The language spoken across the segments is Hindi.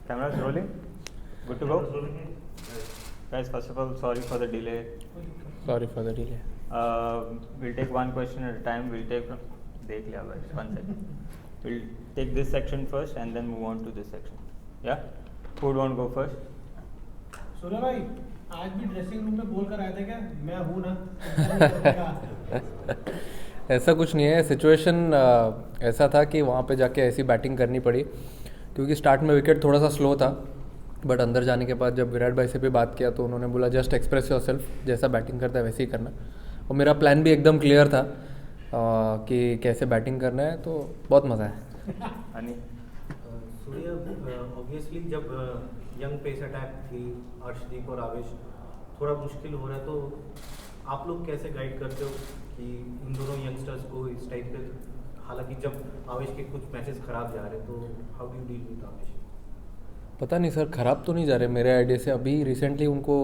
Cameras rolling? Good to go? Guys, first of all, sorry for the delay. Sorry for the delay. We'll take one question at a time. We'll take देख लिया guys, one second. We'll take this section first and then move on to this section. Yeah? Who would want to go first? सूर्य भाई आज भी ड्रेसिंग रूम में बोल कर आए थे क्या मैं हूँ ना ऐसा कुछ नहीं है. सिचुएशन ऐसा था कि वहाँ पे जाके ऐसी बैटिंग करनी पड़ी क्योंकि स्टार्ट में विकेट थोड़ा सा स्लो था, बट अंदर जाने के बाद जब विराट भाई से भी बात किया तो उन्होंने बोला जस्ट एक्सप्रेस योरसेल्फ, जैसा बैटिंग करता है वैसे ही करना. और मेरा प्लान भी एकदम क्लियर था कि कैसे बैटिंग करना है, तो बहुत मज़ा है. सूर्य, ऑब्वियसली जब यंग पेस अटैक थी अर्शदीप और आवेश थोड़ा मुश्किल हो रहा है, तो आप लोग कैसे गाइड करते हो कि इन दोनों यंगस्टर्स को इस टाइप पे, हालांकि जब आवेश के कुछ मैचेस खराब जा रहे हैं तो how do you deal with आवेश? पता नहीं सर, ख़राब तो नहीं जा रहे मेरे आइडिया से. अभी रिसेंटली उनको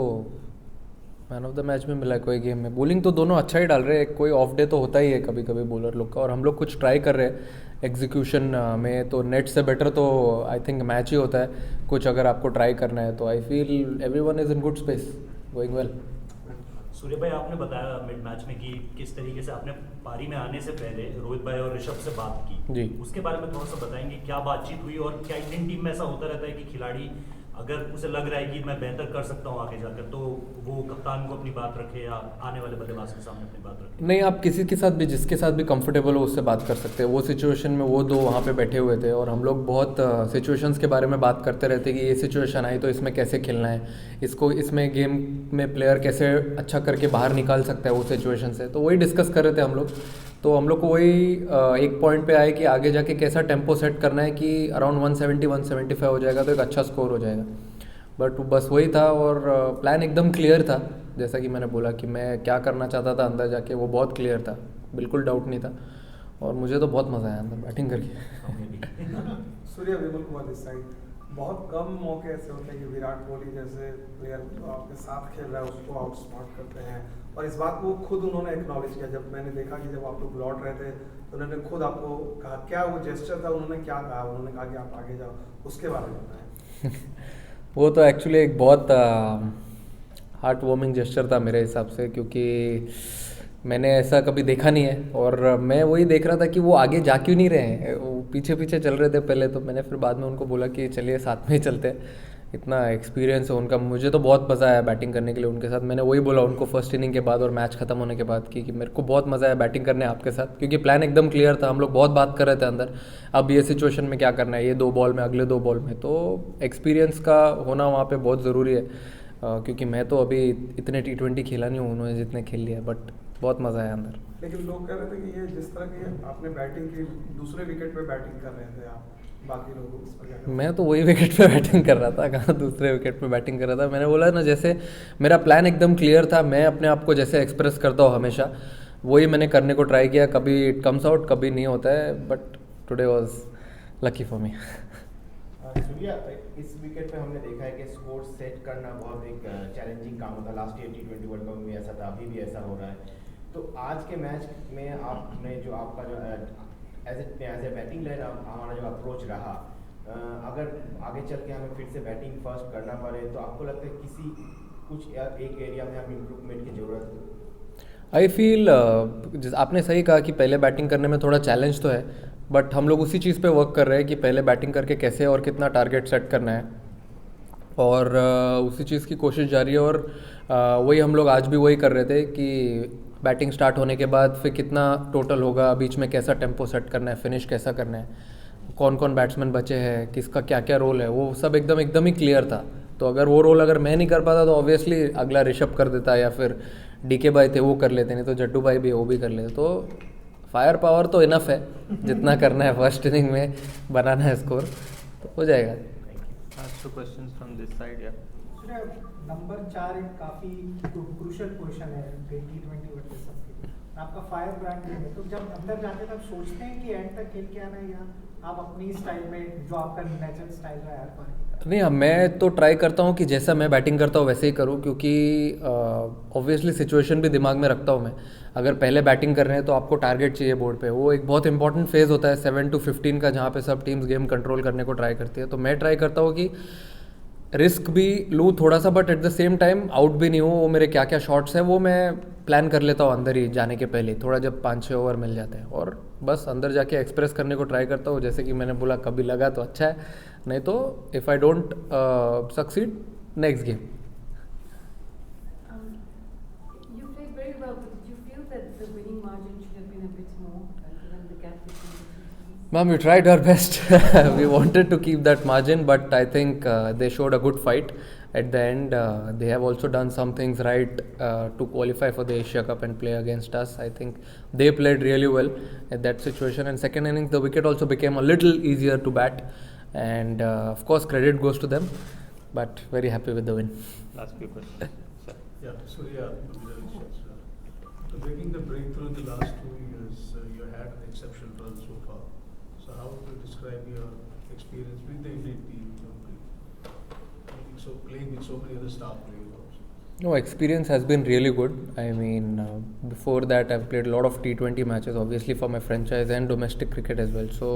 मैन ऑफ द मैच में मिला है कोई गेम में. बॉलिंग तो दोनों अच्छा ही डाल रहे हैं, कोई ऑफ डे तो होता ही है कभी कभी बॉलर लोग का, और हम लोग कुछ ट्राई कर रहे हैं एग्जीक्यूशन में. तो नेट से बेटर तो आई थिंक मैच ही होता है. कुछ अगर आपको ट्राई करना है तो I feel everyone is in good space, going well. Surya भाई, आपने बताया मिड मैच में कि किस तरीके से आपने पारी में आने से पहले रोहित भाई और ऋषभ से बात की जी. उसके बारे में थोड़ा सा बताएंगे, क्या बातचीत हुई और क्या इंडियन टीम में ऐसा होता रहता है कि खिलाड़ी अगर उसे लग रहा है कि मैं बेहतर कर सकता हूँ आगे जाकर, तो वो कप्तान को अपनी बात रखे या आने वाले बल्लेबाज के सामने अपनी बात रखे? नहीं, आप किसी के साथ भी, जिसके साथ भी कंफर्टेबल हो उससे बात कर सकते हैं. वो सिचुएशन में वो दो वहाँ पे बैठे हुए थे और हम लोग बहुत सिचुएशंस के बारे में बात करते रहते कि ये सिचुएशन आई तो इसमें कैसे खेलना है, इसको इसमें गेम में प्लेयर कैसे अच्छा करके बाहर निकाल सकता है वो सिचुएशन से. तो वही डिस्कस कर रहे थे हम लोग. तो हम लोग को वही एक पॉइंट पे आए कि आगे जाके कैसा टेम्पो सेट करना है कि अराउंड 170 175 हो जाएगा तो एक अच्छा स्कोर हो जाएगा. बट बस वही था, और प्लान एकदम क्लियर था. जैसा कि मैंने बोला कि मैं क्या करना चाहता था अंदर जाके, वो बहुत क्लियर था, बिल्कुल डाउट नहीं था. और मुझे तो बहुत मज़ा आया अंदर बैटिंग करके. सूर्य, विमल कुमार दिस साइड. बहुत कम मौके ऐसे होते हैं कि विराट कोहली जैसे प्लेयर आपके साथ खेल रहा है उसको आउटस्मार्ट करते हैं, और इस बात को खुद उन्होंने एक्नॉलेज किया. जब मैंने देखा कि जब आप लोग लौट रहे थे तो उन्होंने खुद आपको कहा, क्या वो जेस्चर था, उन्होंने क्या कहा? उन्होंने कहा कि आप आगे जाओ, उसके बारे में बताएं. वो तो एक्चुअली एक बहुत हार्ट वार्मिंग जेस्चर था मेरे हिसाब से, क्योंकि मैंने ऐसा कभी देखा नहीं है. और मैं वही देख रहा था कि वो आगे जा क्यों नहीं रहे हैं. वो पीछे पीछे चल रहे थे पहले, तो मैंने फिर बाद में उनको बोला कि चलिए साथ में ही चलते हैं. इतना एक्सपीरियंस है उनका, मुझे तो बहुत मज़ा आया बैटिंग करने के लिए उनके साथ. मैंने वही बोला उनको फर्स्ट इनिंग के बाद और मैच खत्म होने के बाद कि मेरे को बहुत मज़ा आया बैटिंग करने आपके साथ, क्योंकि प्लान एकदम क्लियर था. हम लोग बहुत बात कर रहे थे अंदर, अब ये सिचुएशन में क्या करना है, ये 2 बॉल में, अगले 2 बॉल में. तो एक्सपीरियंस का होना वहाँ पे बहुत ज़रूरी है, क्योंकि मैं तो अभी इतने T20 खेला नहीं हूँ उन्होंने जितने खेल लिया. बट बहुत मज़ा आया अंदर. लेकिन लोग कह रहे थे कि ये जिस तरह की आपने बैटिंग की, दूसरे विकेट पे बैटिंग कर रहे थे आप, बाकी लोग उस पर क्या कहते हैं? मैं तो वही विकेट पे बैटिंग कर रहा था, कहाँ दूसरे विकेट पे बैटिंग कर रहा था. मैंने बोला ना, जैसे मेरा प्लान एकदम क्लियर था. मैं अपने आप को जैसे एक्सप्रेस करता हूँ हमेशा, वही मैंने करने को ट्राई किया. कभी इट कम्स आउट, कभी नहीं होता है, but today was lucky for me. Surya, इस विकेट पे हमने देखा है कि स्कोर सेट करना बहुत एक चैलेंजिंग काम होता है. Last year T20 world cup में ऐसा था, अभी भी ऐसा हो रहा है. तो आज के मैच में आपने जो आपका जो एज ए बैटिंग लाइन हमारा जो अप्रोच रहा, अगर आगे चल के हमें फिर से बैटिंग फर्स्ट करना पड़े तो आपको लगता है किसी कुछ एक एरिया में हमें इम्प्रूवमेंट की ज़रूरत है? आई फील आपने सही कहा कि पहले बैटिंग करने में थोड़ा चैलेंज तो है, बट हम लोग उसी चीज़ पे वर्क कर रहे हैं कि पहले बैटिंग करके कैसे और कितना टारगेट सेट करना है, और उसी चीज़ की कोशिश जारी है. और वही हम लोग आज भी वही कर रहे थे कि बैटिंग स्टार्ट होने के बाद फिर कितना टोटल होगा, बीच में कैसा टेम्पो सेट करना है, फिनिश कैसा करना है, कौन कौन बैट्समैन बचे हैं, किसका क्या क्या रोल है, वो सब एकदम ही क्लियर था. तो अगर वो रोल अगर मैं नहीं कर पाता तो ऑब्वियसली अगला ऋषभ कर देता, या फिर DK भाई थे वो कर लेते, नहीं तो जड्डू भाई भी वो भी कर लेते. तो फायर पावर तो इनफ है, जितना करना है फर्स्ट इनिंग में बनाना है स्कोर, तो हो जाएगा. Questions from this side, yeah. Number 4 एक काफ़ी क्रूशियल पोजीशन है T20 वर्ल्ड कप के लिए. आपका फायर ब्रांड भी है, तो जब अंदर जाते तब सोचते हैं कि एंड तक खेल के आना है, या आप अपनी स्टाइल में जो आपका नेचुरल स्टाइल रहा है पर नहीं, मैं तो ट्राई करता हूँ कि जैसा मैं बैटिंग करता हूँ वैसे ही करूँ, क्योंकि ऑब्वियसली सिचुएशन भी दिमाग में रखता हूँ मैं। अगर पहले बैटिंग कर रहे हैं तो आपको टारगेट चाहिए बोर्ड पे, वो एक बहुत इंपॉर्टेंट फेज़ होता है 7 to 15 का, जहाँ पे सब टीम्स गेम कंट्रोल करने को ट्राई करती है। तो मैं ट्राई करता हूँ कि रिस्क भी लूँ थोड़ा सा, but at the same time out भी नहीं हूँ। वो मेरे क्या क्या शॉट्स हैं वो मैं प्लान कर लेता हूँ अंदर ही जाने के पहले, थोड़ा जब 5-6 ओवर मिल जाते हैं, और बस अंदर जाके एक्सप्रेस करने को ट्राई करता हूँ। जैसे कि मैंने बोला, कभी लगा तो अच्छा है, नहीं तो if I don't succeed, next game. You played very well, but did you feel that the winning margin should have been a bit more, given the gap between the two teams? Ma'am, we tried our best. We wanted to keep that margin, but I think they showed a good fight at the end. They have also done some things right to qualify for the Asia Cup and play against us. I think they played really well at that situation. And second innings, the wicket also became a little easier to bat. And of course, credit goes to them. But very happy with the win. Last few questions. Sir. Yeah, Surya, making the breakthrough in the last 2 years, you had an exceptional run so far. So how would you describe your experience with the Indian team? So playing with so many other star players also. No, experience has been really good. I mean, before that I've played a lot of T20 matches, obviously for my franchise and domestic cricket as well. So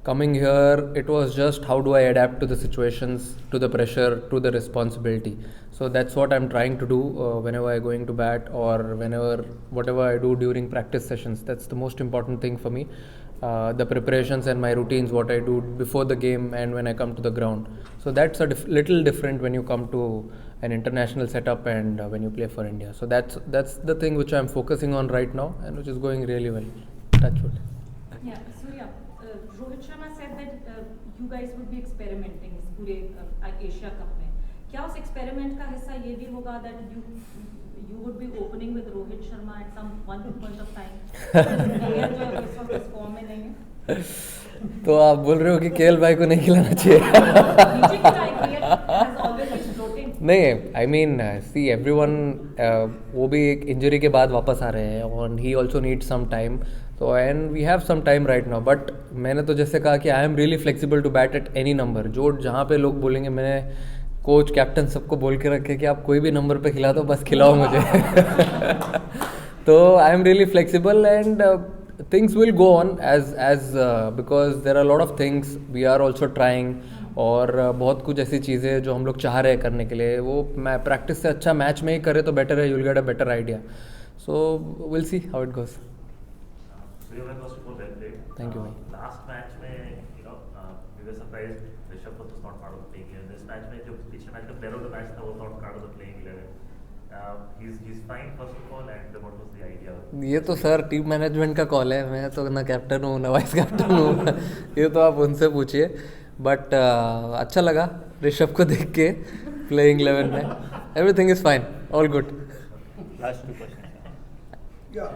coming here, it was just how do I adapt to the situations, to the pressure, to the responsibility. So that's what I'm trying to do whenever I'm going to bat, or whatever I do during practice sessions. That's the most important thing for me. The preparations and my routines, what I do before the game and when I come to the ground. So that's a little different when you come to an international setup and when you play for India. So that's the thing which I'm focusing on right now and which is going really well. Touch wood. Yeah, Surya, Rohit Sharma said that you guys would be experimenting इस पूरे Asia Cup में. क्या उस experiment का हिस्सा ये भी होगा that you would be opening with Rohit Sharma at some one point of time? Player जो है इस वक्त इस form में नहीं है. तो आप बोल रहे हो कि केएल भाई को नहीं खिलाना चाहिए? नीचे की IPL has always been floating. नहीं, आई मीन सी एवरीवन, वो भी एक इंजरी के बाद वापस आ रहे हैं और ही ऑल्सो नीड सम टाइम. तो and we have some time right now. But मैंने तो जैसे कहा कि I am really flexible to bat at any number. जो जहाँ पे लोग बोलेंगे, मैंने कोच कैप्टन सबको बोल के रखे कि आप कोई भी नंबर पे खिला दो, बस खिलाओ मुझे. तो आई am really flexible and things will go on as because there are a lot of things we are also trying. और बहुत कुछ ऐसी चीज़ें जो हम लोग चाह रहे हैं करने के लिए, वो मैं प्रैक्टिस से अच्छा मैच में ही करे तो बेटर है. You will get a better idea. So will see how it goes. Thank you. Last match में we were surprised Rishabh was not part of the playing 11. This match में जो पिछले मैच का player of the match था, वो not part of the playing 11. He's fine first of all, and what was the idea? ये तो सर टीम मैनेजमेंट का कॉल है. मैं तो ना कैप्टन हूँ ना वाइस कैप्टन हूँ. ये तो आप उनसे पूछिए. बट अच्छा लगा ऋषभ को देख के प्लेइंग 11 में. Everything is fine, all good. Last two questions. Yeah,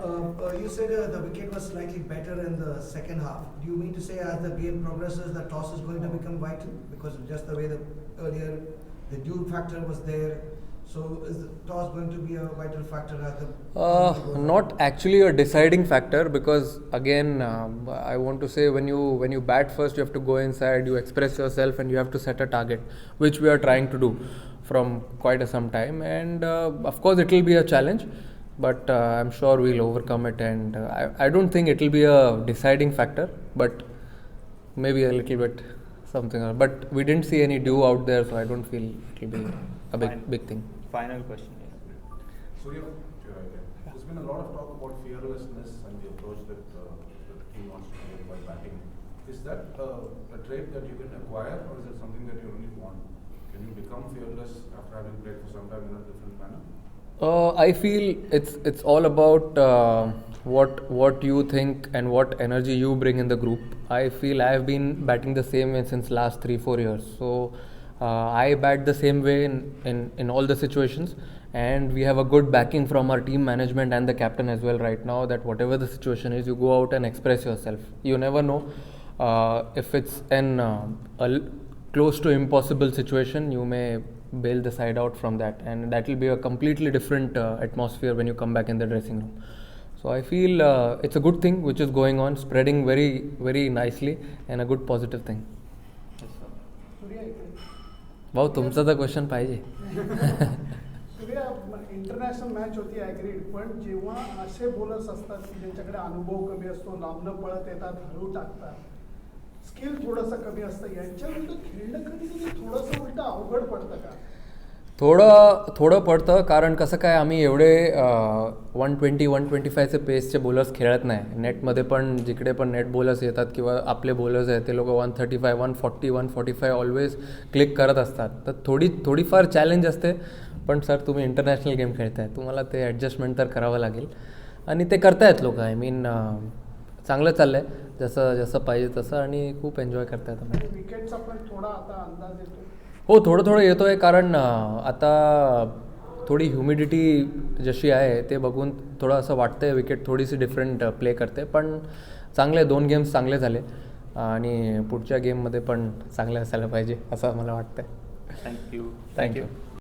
you said the wicket was slightly better in the second half. Do you mean to say as the game progresses, the toss is going to become vital? Because just the way earlier the due factor was there, so is the toss going to be a vital factor as the? Not actually a deciding factor, because again I want to say when you bat first, you have to go inside, you express yourself, and you have to set a target, which we are trying to do from quite some time. And of course it will be a challenge. But I'm sure we'll overcome it, and I don't think it will be a deciding factor, but maybe a little bit something else. But we didn't see any dew out there, so I don't feel it will be a big thing. Final question. Surya, there's been a lot of talk about fearlessness and the approach that the team wants to take by batting. Is that a trait that you can acquire, or is it something that you only want? Can you become fearless after having played for some time in a different manner? I feel it's all about what you think and what energy you bring in the group. I feel I have been batting the same way since last 3-4 years. So I bat the same way in all the situations, and we have a good backing from our team management and the captain as well right now, that whatever the situation is, you go out and express yourself. You never know if it's a close to impossible situation, you may bail the side out from that, and that will be a completely different atmosphere when you come back in the dressing room. So I feel it's a good thing which is going on, spreading very, very nicely and a good positive thing. Surya इकडे. भाऊ तुमचा तर क्वेश्चन पाहिजे. सूर्या इंटरनॅशनल मॅच होती ॲग्रीड, पण जेव्हा असे बॉलर्स असतात की ज्यांच्याकडे अनुभव कमी असतो, लांबनं पळत येतात, हळू टाकतात, स्किल थोडंसं कमी असतं, यांच्या उलट खेळणं कधी कधी थोडंसं उलट अवघड पडतं का? थोडं पडतं, कारण कसं काय आम्ही एवढे 120-125चे पेसचे बॉलर्स खेळत नाही. नेटमध्ये पण जिकडे पण नेट बॉलर्स येतात किंवा आपले बॉलर्स आहेत ते लोक 135, 140, 145 ऑलवेज क्लिक करत असतात. तर थोडीफार चॅलेंज असते. पण सर तुम्ही इंटरनॅशनल गेम खेळताय, तुम्हाला ते ॲडजस्टमेंट तर करावं लागेल आणि ते करतायत लोक. आय मीन चांगलं चाललं आहे जसं पाहिजे तसं आणि खूप एन्जॉय करतायत. विकेटचा पण थोडा आता अंदाज येतो. हो थोडं येतो आहे, कारण आता थोडी ह्युमिडिटी जशी आहे ते बघून थोडं असं वाटतं आहे विकेट थोडीशी डिफरंट प्ले करते. पण चांगले 2 गेम्स चांगले झाले आणि पुढच्या गेममध्ये पण चांगले असायला पाहिजे असं मला वाटतं आहे. थँक्यू. थँक्यू.